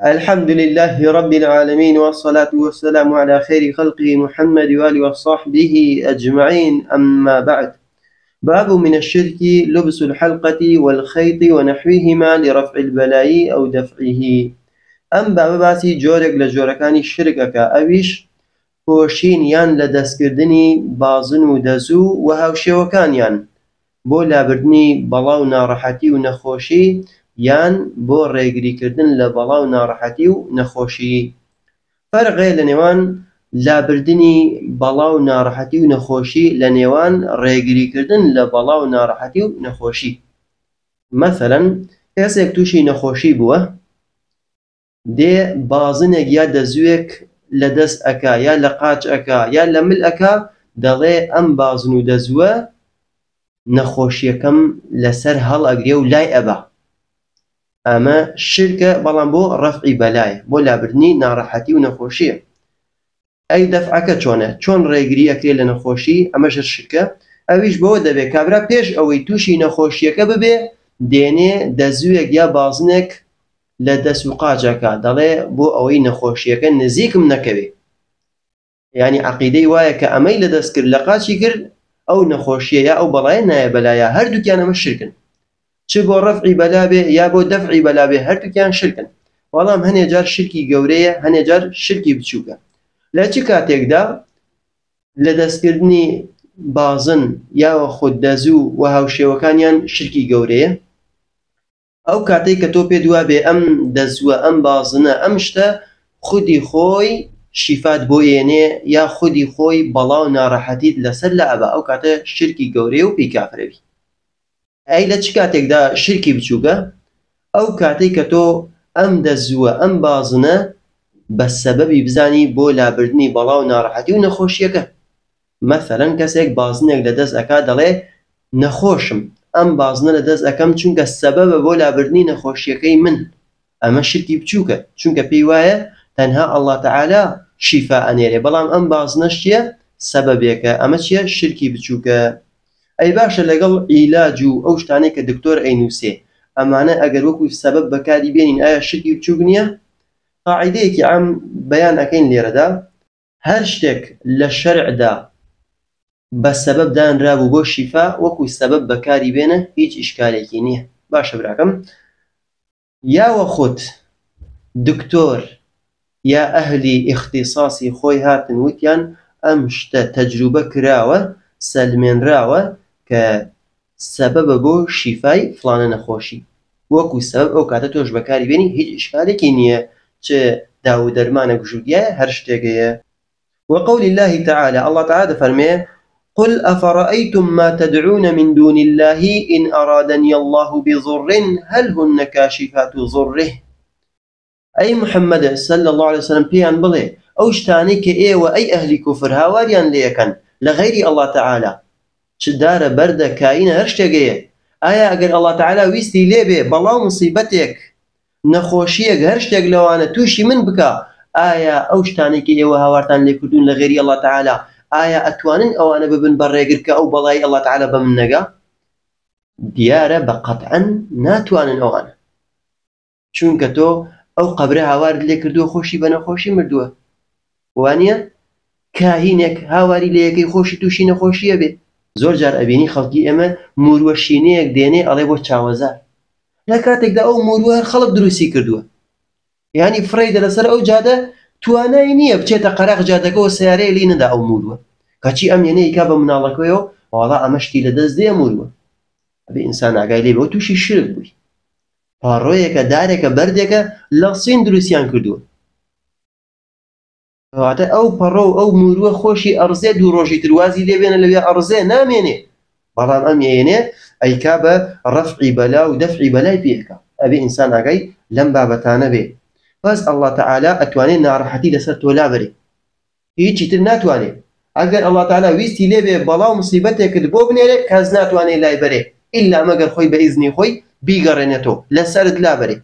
الحمد لله رب العالمين والصلاة والسلام على خير خلقه محمد وآله وصحبه أجمعين، أما بعد. باب من الشرك لبس الحلقة والخيط ونحوهما لرفع البلاء أو دفعه. أم باب باسي جورك لجوركاني الشركك أويش هۆشین یان لە دەستکردنی بازن و دەزوو و هاوشێوەکانیان بۆ لابردنی بەڵا و ناڕەحەتی و نەخۆشی یان بۆ ڕێگریکردن لە بەڵا و ناڕەحەتی و نەخۆشی. فەرقێ لە نێوان لابردنی بەڵا و ناڕەحەتی و نەخۆشی لە نێوان ڕێگریکردن لە بەڵا و ناڕەحەتی و نەخۆشی. مەثەلەن کەسێک تووشی نەخۆشی بووە، دێ بازنێک یا دەزوێک لە دەست ئەکا یا لە قاچ ئەکا یا لە مل ئەکا، دەڵێ ئەم بازن و دەزووە نەخۆشیەکەم لەسەر هەڵ ئەگرێ و لای ئەبا. ئەمە شرکە، بەڵام بۆ ڕەفعی بەلایە، بۆ لابردنی ناڕەحەتی و نەخۆشیە. ئەی دەفعەکە چۆنە؟ چۆن ڕێگری ئەکرێ لە نەخۆشی؟ ئەمەش شرکە. ئەویش بەوە دەبێت کابرا پێش ئەوەی تووشی نەخۆشیەکە ببێ، دێنێ دەزوێک یا بازنێک لە دەست و قاچەکە، دەڵێ بۆ ئەوەی نەخۆشیەکە نزیکم نەکەوێ. یعنی عەقیدەی وایە کە ئەمەی لە دەست کرد لە قاچی کرد، ئەو نەخۆشیە یا ئەو بەڵایە نایە بەلایە. هەردووکیان ئەمە شرکن، چ بۆ ڕەفعی بەلا بێ یا بۆ دەفعی بەلا بێ، هەردووکیان شرکن. بەڵام هەنێ جار شرکی گەورەیە، هەنێ جار شرکی بچووکە. لە چ کاتێکدا لە دەستکردنی بازن یاوە خود دەزوو و هاوشێوەکانیان شرکی گەورەیە؟ ئەو کاتەی کە تۆ پێ دووا بێ ئەم دەزووە ئەم بازنە ئەم شتە خودی خۆی شیفات بۆ ئێنێ یا خودی خۆی بەڵا و ناڕەحەتیت لەسەر لە ئەبا، ئەو کاتە شرکی گەورەیە و پێی کافرەوی. ئەی لە چ کاتێکدا شرکی بچووکە؟ ئەو کاتەی کە تۆ ئەم دەزووە ئەم بازنە بە سەبەبی بزانی بۆ لابردنی بەڵا و ناڕەحەتی و نەخۆشیەکە. مەثەلەن کەسێک بازنێک لە دەست ئەکا، دەڵێ نەخۆشم، ئەم بازنە لە دەست ئەەکەم چونکە سەبەبە بۆ لابردنی نەخۆشیەکەی من. ئەمە شرکی بچووکە، چونکە پێی وایە تەنها ئەڵڵا تەعالا شیفا ئەنێرێ، بەڵام ئەم بازنەش چییە؟ سەبەبێکە. ئەمە چییە؟ شرکی بچووکە. ئەی باشە لەگەڵ عیلاج و ئەو شتانەی کە دکتۆر ئەینووسێ، ئەمانە ئەگەر وەکو سەبەب بەکاری بێنین، ئایا شرکی بچووک نییە؟ قاعیدەیەکی عام بەیان ئەکەین لێرەدا، هەر شتێک لە شەرعدا بە سەبەب دانرابوو بۆ شیفا، وەکو سەبەب بەکاری بێنە، هیچ ئیشکالێکی نییە. باشە براکەم، یاوە خۆت دکتۆر یا ئەهلی ئیختیساسی خۆی هاتن وتیان ئەم شتە تەجروبە کراوە، سەلمێنراوە کە سەبەبە بۆ شیفای فڵانە نەخۆشی، وەکو سەبەب ئەو کاتە تۆش بەکاری بێنی، هیچ ئیشکالێکی نییە. چ داو دەرمانە گژوگیایە، هەر شتێکەیە. وقول الله تعالى، الله تعالى فرميه: قل أفرأيتم ما تدعون من دون الله إن أرادني الله بضر هل هن كاشفات ضره. أي محمد صلى الله عليه وسلم بيان بلي أو شتاني كإيه وأي أهل كفر هاواريان ليكن لغير الله تعالى شدار برد كائن هرشتاقية. آية أقر الله تعالى ويستي ليبه بلا مصيبتك نخوشيك هرشتاق لوانا توشي من بكا، آية أو شتاني كإيه وهاوارتان ليكردون لغير الله تعالى، آية أتوانن أو أنا ببن بريقرك أو بلاي الله تعالى بمنقا؟ ديارة بقطعا ناتوانن أو أنا چونکە تۆ ئەو قەبرە هاوارد لێ کردووە خۆشی بە نەخۆشی مردووە، وانە کاهینێک هاواری لە یەکەی خۆشی تووشی نەخۆشیە بێ. زۆر جار ئەبینی خەڵکی ئێمە موروە شینەیەک دێنێ ئەڵێ بۆ چاوەزار، لە کاتێکدا ئەو موروە هەر خەڵک دروستی کردووە، یعنی فڕێدە لەسەر ئەو جادە توانای نییە بچێتە قەراق جادەکەەوە سیارەیە لی نەدا ئەو موروە، کەچی ئەم یێنەی کا بە مناڵەکەیەوە وەڵا ئەمەشتی لە دەست دێ موروە. ئەبێ ئینسان ئاگای لێ بەوە تووشی شرک بووی. پاڕۆیەکە دارێکە بەردێکە لە سین دروستیان کردووە، کەواتە ئەو پەڕۆ و ئەو موروە خۆشی ئەڕزێ دوو ڕۆژی تروازی لێبێنە لەوێ ئەڕزێ نامێنێ، بەڵام ئەم یێنێ ئەیکا بە ڕەفعی بەلا و دەفعی بەلای پێکە. ئەبێ ئینسان ئاگای لەم بابەتانە بێ. بەس ئەڵڵا تەعالا ئەتوانێت ناڕەحەتی لەسەر تۆ لابەرێ، هیچی تر ناتوانێت. ئەگەر ئەڵڵا تەعالا ویستی لێبێ بەڵا و مصیبەتێکت بۆ بنێرێ، کەس ناتوانێت لای بەرێ ئیلا مەگەر خۆی بە ئیزنی خۆی بیگەڕێنێتەوە لەسەرت لابەرێ.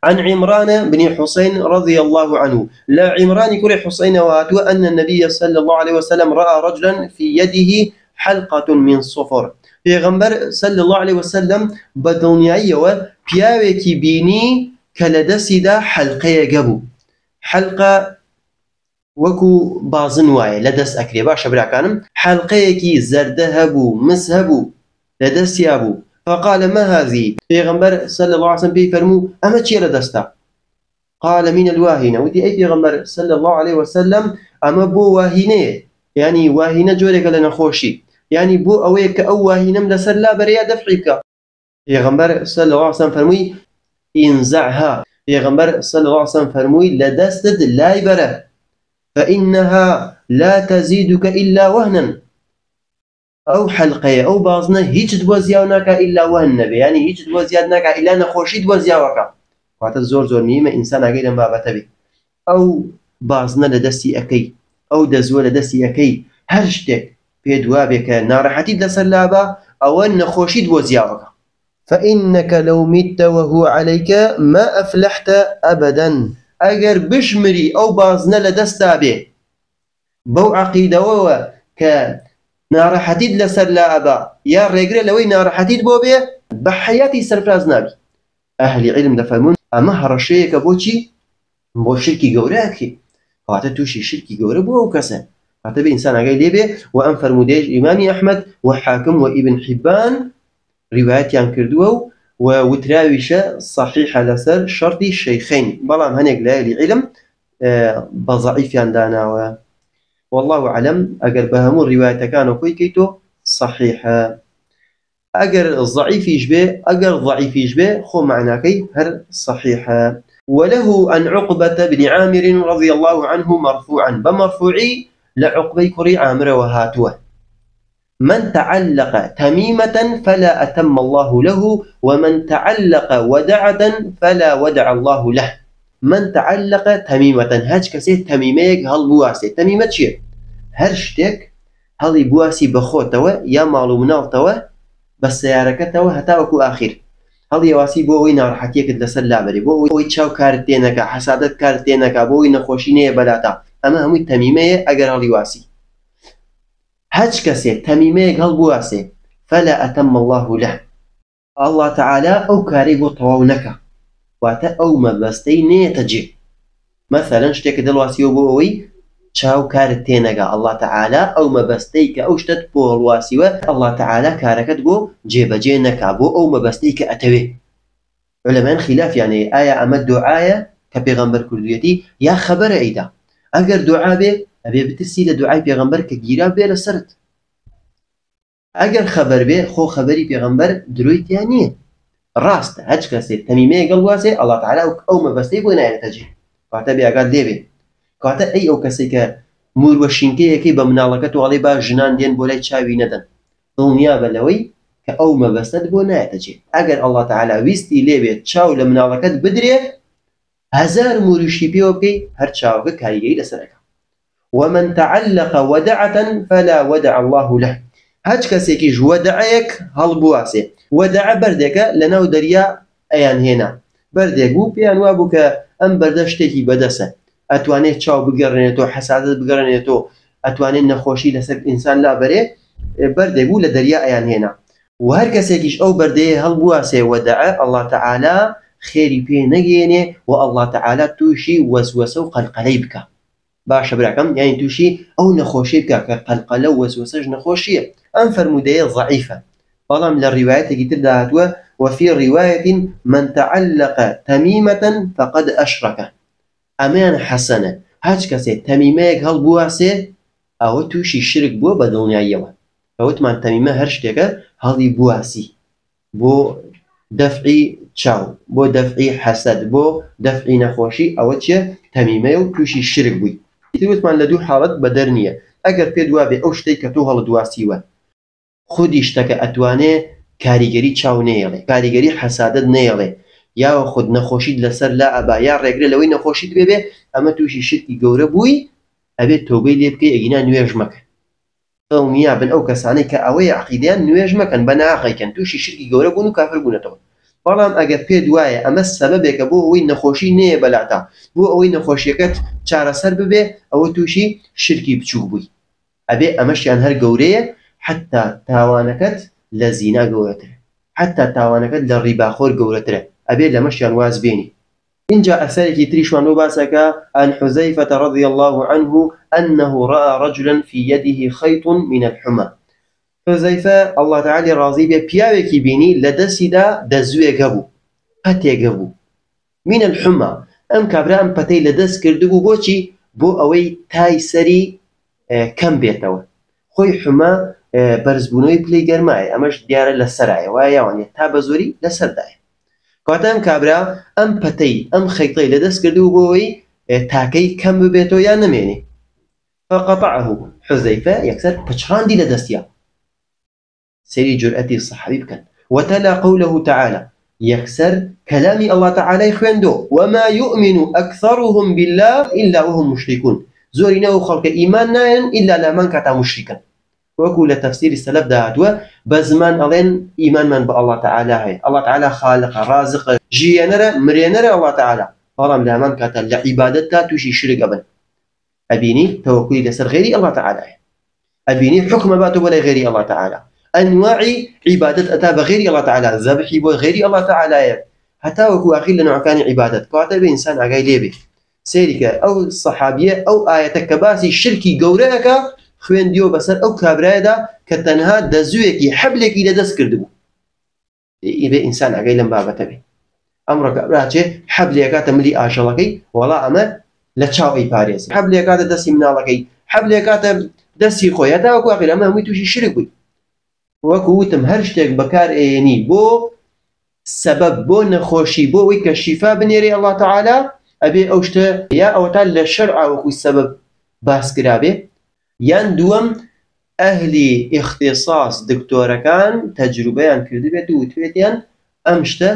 عن عمران بن حسين رضي الله عنه، لا عمران كل حسين واتوا أن النبي صلى الله عليه وسلم رأى رجلا في يده حلقة من صفر. في غنبر صلى الله عليه وسلم بدنياية وبياوكي بيني ك کە لە دەستیدا حەلقەیەک هەبوو. حەلقە وەکو بازن وایە لە دەست ئەکرێ. باشە براکانم، حەلقەیەکی زەردە هەبوو، مس هەبوو، لە دەستیا بوو. فقال ما هذه؟ پێغەمبەر صلى الله عليه وسلم پێی فەرموو ئەمە چییە لە دەستا؟ قال من الواهنة. وتي أي پیغمبر صلى الله عليه وسلم أما بو واهنة، يعني واهنة جورك لنا خوشي، يعني بو أويك أو واهنة لسر لا بريا دفعك. پیغمبر صلى الله عليه وسلم فرموي انزعها. پیغمبر صلى الله عليه وسلم فرموي لدستد لا يبره، فإنها لا تزيدك إلا وهنا. أو حلقة أو بازنة هيج دوزياونك إلا وهن، يعني هيج دوزيادنك إلا نخوشي دوزياوك. واتە زۆر زۆر میمە ئینسان ئاگەی لەم بابەتە بێت. ئەو بازنە لە دەستی ئەەکەی، ئەو دەزووە لە دەستی ئەەکەی، هەر شتێک پێ دوا بێ کە ناڕەحەتیت لەسەر لابە ئەوە نەخۆشیت بۆ زیاوەکە. فإنك لو مت وهو عليك ما أفلحت أبدا. ئەگەر بشمری ئەو بازنە لە دەستا بێ بەو عەقیدەوەوە کە ناڕەحەتیت لەسەر لابە یا ڕێگرە لەوەی ناڕەحەتیت بۆ بێ، بە حەیاتی سەرفراز نابی. ئەهلی عیلم دەفەرمون ئەمە هەڕەشەیەکە بۆچی؟ بۆ شرکی گەورەیەکی. کەواتە تووشی شرکی گەورە بۆ ئەو کەسە. کەواتە بێ ئینسان ئاگای لێبێ. و ئەم فەرمودەیەش ئیمامی ئەحمەد و حاکم و ئیبن حیبان ریوایەتیان کردووە و وتراویشە صحیحە لەسەر شەرطی شەیخەین، بەڵام هەنێک لە ئەهلی عیلم بە ضەعیفیان داناوە. والله أعلم. ئەگەر بە هەموو ریوایەتەکانەوە کۆی کەیتۆ صحیحە. ئەگەر ضعیفیش بێ خۆ معناکەی هەر صحیحە. وله عن عقبة بن عامر رضي الله عنه مرفوعا، بمرفوعي لعقبة كري عامر وهاتوه: من تعلق تميمة فلا أتم الله له، ومن تعلق ودعة فلا ودع الله له. من تعلق تميمة، هاج كسي تميميك هل بواسي. تميمة شيء هر شتك هل بواسي بخوتوا يا معلوم نالتوا بس سياركتوا هتاوكو آخر. هل يواسي بوي ناڕەحەتیەکت لەسەر لابەرێ، بۆی چاو کارت تێ نەکا، حەسادەت کارت تێ نەکا، بۆی نەخۆشی نەیە بەلاتا. ئەمە هەمووی تەمیمەیە ئەگەر هەڵی واسی. هەچ کەسێک تەمیمەیەک هەڵبواسێ فەلا ئەتەم الله له، الله تعالى ئەو کارەی بۆ تەواو نەکا، واتە ئەو مەبەستەی نێتە جێ. مەثەلەن شتێکە دڵواسیەوە بۆ ئەوەی چاو کارت تێ نەگا، الله تعالى ئەو مەبەستەی کە ئەو شتت بۆ هەڵواسیوە الله تعالى کارەکەت بۆ جێبەجێ نەکا، بۆ ئەو مەبەستەی کە ئەتەوێ. علەمایان خلافیانەیە ئایا ئەمە دوعایە کە پێغەمبەر کردوویەتی یا خەبەرە ئەیدا. ئەگەر دوعا بێ ئەبێ بترسی لە دوعای پێغەمبەر کە گیرا بێ لەسەرت. ئەگەر خەبەر بێ خۆ خەبەری پێغەمبەر درۆی تیا نییە. ڕاستە هەچ کەسێک تەمیمەیە گەڵواسێ الله تعالى ئەو مەبەستەی بۆ نایەتە جێ، کاتە بێ ئاگات لێبێ. کاتە ئەی ئەو کەسێک کە موروە شینکەیەکەی بە مناڵەکەت و ئەڵێ با ژنان دێن بۆ لای چاوی نەدەن، دڵنیا بە لەوەی کە ئەو مەبەستت بۆ نایەتە جێ. ئەگەر الله تعالى ویستی لێبێت چاو لە مناڵەکەت بدرێت، هەزار موروشی پێوە بکەی هەر چاوەکە کاریگەری لەسەرەکە. ومن تعلق ودعة فلا ودع الله له. هەچ کەسێکیش وەدعەیەک هەڵبواسێ، وەدعە بەردێکە لەناو دەریا ئەیان هێنا، بەردێک بوو پێیان وا بوو کە ئەم بەردە شتێکی بەدەسە، ئەتوانێت چاو بگەڕێنێتەوە، حەسادەت بگەڕێنێتەوە، ئەتوانێت نەخۆشی لەسەر ئینسان لابەرێ، بەردێک بوو لە دەریا ئەیان هێنا. و هەر کەسێکیش ئەو بەردەیە هەڵبواسێ وەدعە، الله تعالى خێری پێ نەگەێنێ و الله تعالى تووشی وەسوەسە و قەلقەلەی بکە. باشە براکەم، یعنی تووشی ئەو نەخۆشی بکە کە قەلقەلە و وەسوەسەش نەخۆشیە. ئەم فەرمودەیە ضعیفە، بەڵام لە ڕیوایەتێکی تردا هاتووە: وفي رواية من تعلق تميمة فقد أشرك. ئەمیان حەسەنە، هەچ کەسێک تەمیمەیەک هەڵبواسێ ئەوە تووشی شرک بووە بە دڵنیاییەوە. ئەوتمان تەمیمە هەر شتێکە هەڵی بواسی بۆ دەفعی چاو، بۆ دەفعی حەسەد، بۆ دەفعی نەخۆشی، ئەوە چیە؟ تەمیمەیە و تووشی شرک بووی. وتمان لە دوو حاڵەت بەدەر نییە. ئەگەر پێ دوابێ ئەو شتەی کە تۆ هەڵدواسیوە خودی شتەکە ئەتوانێ کاریگەری چاو نێڵێ، کاریگەری حەسادت نێڵێ، یاوە خود نەخۆشیت لەسەر لا ئەبا، یا ڕێگرە لەوەی نەخۆشیت بێ، ئەمە تووشی شرکی گەورە بووی، ئەبێت تۆبەی لێ بکەی، ئەگینا نوێژ مەکە. دڵنیا بن ئەو کەسانەی کە ئەوەیە عەقیدەیان نوێژ مەکەن، بە ناحەقیکەن، تووشی شرکی گەورە بوون و کافر بوونەتەوە. بەڵام ئەگەر پێ دوایە ئەمە سەبەبێکە بۆ ئەوەی نەخۆشی نەیە بەلاتا، بۆ ئەوەی نەخۆشیەکەت چارەسەر ببێ، ئەوە تووشی شرکی بچوو بووی. ئەبێ ئەمەشیان هەر گەورەیە، حتا تاوانەکەت لە زینا گەورەترە، حتا تاوانەکەت لە ڕیباخۆر گەورەترە، ئەبێ لەمەشیان واز بێنی. إن جاء أثرك تريش ونباسك عن حذيفة رضي الله عنه أنه رأى رجلا في يده خيط من الحمى. حذيفة الله تعالى راضي به بياوكي بيني لدسدا دزوي قبو هاتي قبو من الحمى أم كابرا أم بتي لدس كردبو بوشي بو أوي تاي سري كم بيتوا خوي حمى برزبونوي بلي جرماي أمش ديار لسرعي ويعني تاب زوري لسرداي كاتم كابرا أم بتي أم خيطي لدس كردبو بوي تاكي كم بيتو يا نميني فقطعه حذيفة يكسر بشران دي لدسيا سيري جرأتي الصحابي بكن وتلا قوله تعالى يكسر كلام الله تعالى يخوندو وما يؤمن أكثرهم بالله إلا وهم مشركون زورنا خلق إيمان ناين إلا لمن كتا مشركا وكل تفسير السلف دهاتوا بزمان ألين إيمان من بالله تعالى هي الله تعالى خالق رازق جيانر مريانر الله تعالى فرم لمن كتا لعبادتها توشي شرك أبن أبيني توكلي لسر غيري الله تعالى أبيني حكم باتو ولا غيري الله تعالى أنواع عبادة أتى بغير الله تعالى ذبحي بغير الله تعالى حتى وكو أخير لنوع كان عبادة كاتب إنسان عقاي ليبي سيرك أو الصحابية أو آياتك باسي شركي قوريك خوين ديو بسر أو كابرادا كتنها دزويكي حبلكي لدس كردبو إبا إنسان عقاي لنبابة بي أمرك أبراجي حبليكا تملي آشالكي ولا أما لتشاوي باريسي حبليكا دسي منالكي حبليكا دسي خوياتا وكو أخير أما همي توشي شرك بي وەکووتم هەر شتێک بەکار ئێنی بۆ سبب بۆ نەخۆشی بۆ ئەوەی کە شیفا بنێرێ الله تعالى ئەبێ ئەو شتە یا ئەوەتا لە شەرع وەکوی سبب باسکرابێ یان دووەم ئەهلی ئیختیصاص دکتۆرەکان تەجروبەیان کردبێت و وتوێتیان ئەم شتە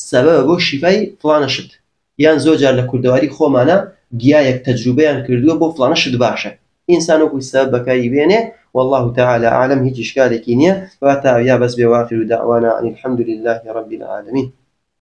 سبب بۆ شیفای فڵانە شت یان زۆرجار لە کوردەواری خۆمانە گیایەک تەجروبەیان کردووە بۆ فڵانە شت باشە ئینسان وەکوی سبب بەکاری بێنێ والله تعالى أعلم هيج إشكالك نية وأتى يا بس بواخر دعوانا أن الحمد لله رب العالمين.